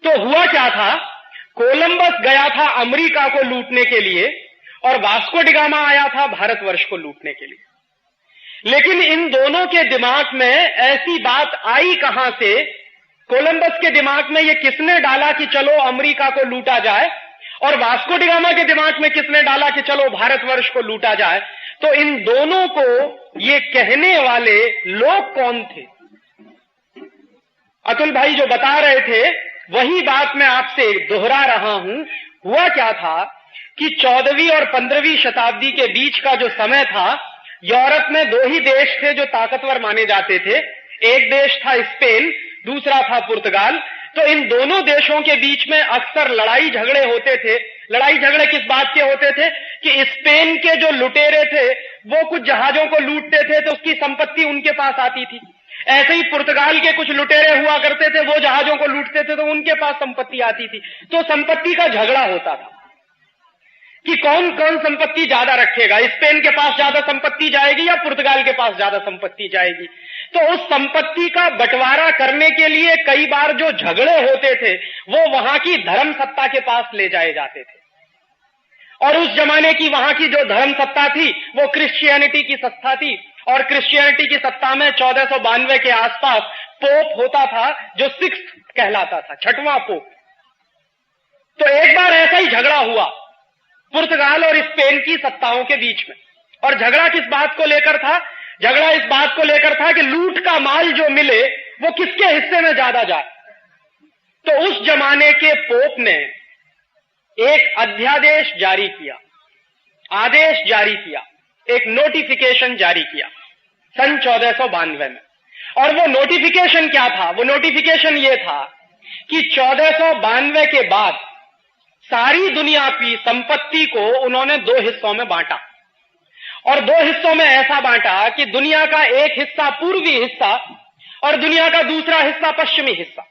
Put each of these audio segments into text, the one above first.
तो हुआ क्या था, कोलंबस गया था अमेरिका को लूटने के लिए और वास्को डी गामा आया था भारतवर्ष को लूटने के लिए। लेकिन इन दोनों के दिमाग में ऐसी बात आई कहां से, कोलंबस के दिमाग में यह किसने डाला कि चलो अमेरिका को लूटा जाए, और वास्को डी गामा के दिमाग में किसने डाला कि चलो भारतवर्ष को लूटा जाए। तो इन दोनों को ये कहने वाले लोग कौन थे? अतुल भाई जो बता रहे थे वही बात मैं आपसे दोहरा रहा हूं। हुआ क्या था कि 14वीं और 15वीं शताब्दी के बीच का जो समय था, यूरोप में दो ही देश थे जो ताकतवर माने जाते थे। एक देश था स्पेन, दूसरा था पुर्तगाल। तो इन दोनों देशों के बीच में अक्सर लड़ाई झगड़े होते थे। लड़ाई झगड़े किस बात के होते थे कि स्पेन के जो लुटेरे थे वो कुछ जहाजों को लूटते थे तो उसकी संपत्ति उनके पास आती थी। ऐसे ही पुर्तगाल के कुछ लुटेरे हुआ करते थे, वो जहाजों को लूटते थे तो उनके पास संपत्ति आती थी। तो संपत्ति का झगड़ा होता था कि कौन कौन संपत्ति ज्यादा रखेगा, स्पेन के पास ज्यादा संपत्ति जाएगी या पुर्तगाल के पास ज्यादा संपत्ति जाएगी। तो उस संपत्ति का बंटवारा करने के लिए कई बार जो झगड़े होते थे वो वहां की धर्म सत्ता के पास ले जाए जाते थे। और उस जमाने की वहां की जो धर्म सत्ता थी वो क्रिश्चियनिटी की सत्ता थी, और क्रिश्चियनिटी की सत्ता में 1492 के आसपास पोप होता था जो सिक्स्थ कहलाता था, छठवां पोप। तो एक बार ऐसा ही झगड़ा हुआ पुर्तगाल और स्पेन की सत्ताओं के बीच में। और झगड़ा किस बात को लेकर था? झगड़ा इस बात को लेकर था कि लूट का माल जो मिले वो किसके हिस्से में ज्यादा जाए। तो उस जमाने के पोप ने एक अध्यादेश जारी किया, आदेश जारी किया, एक नोटिफिकेशन जारी किया सन 1492 में। और वो नोटिफिकेशन क्या था? वो नोटिफिकेशन ये था कि 1492 के बाद सारी दुनिया की संपत्ति को उन्होंने दो हिस्सों में बांटा, और दो हिस्सों में ऐसा बांटा कि दुनिया का एक हिस्सा पूर्वी हिस्सा और दुनिया का दूसरा हिस्सा पश्चिमी हिस्सा।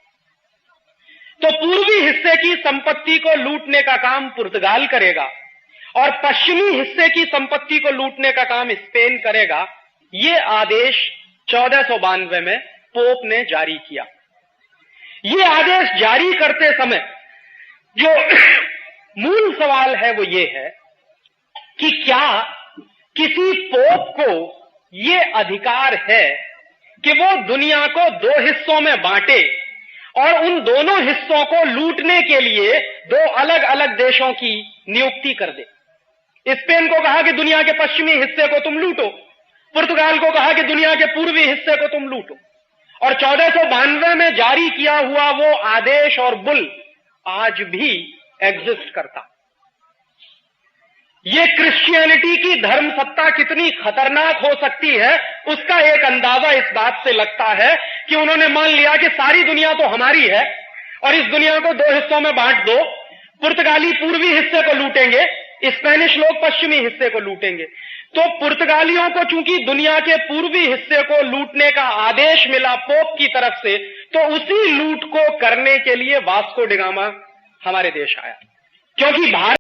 तो पूर्वी हिस्से की संपत्ति को लूटने का काम पुर्तगाल करेगा और पश्चिमी हिस्से की संपत्ति को लूटने का काम स्पेन करेगा। यह आदेश 1492 में पोप ने जारी किया। यह आदेश जारी करते समय जो मूल सवाल है वो ये है कि क्या किसी पोप को यह अधिकार है कि वो दुनिया को दो हिस्सों में बांटे और उन दोनों हिस्सों को लूटने के लिए दो अलग अलग देशों की नियुक्ति कर दे? स्पेन को कहा कि दुनिया के पश्चिमी हिस्से को तुम लूटो, पुर्तगाल को कहा कि दुनिया के पूर्वी हिस्से को तुम लूटो। और 1492 में जारी किया हुआ वो आदेश और बुल आज भी एग्जिस्ट करता। ये क्रिश्चियनिटी की धर्म सत्ता कितनी खतरनाक हो सकती है उसका एक अंदाजा इस बात से लगता है कि उन्होंने मान लिया कि सारी दुनिया तो हमारी है और इस दुनिया को दो हिस्सों में बांट दो। पुर्तगाली पूर्वी हिस्से को लूटेंगे, स्पेनिश लोग पश्चिमी हिस्से को लूटेंगे। तो पुर्तगालियों को चूंकि दुनिया के पूर्वी हिस्से को लूटने का आदेश मिला पोप की तरफ से, तो उसी लूट को करने के लिए वास्को डी गामा हमारे देश आया, क्योंकि भारत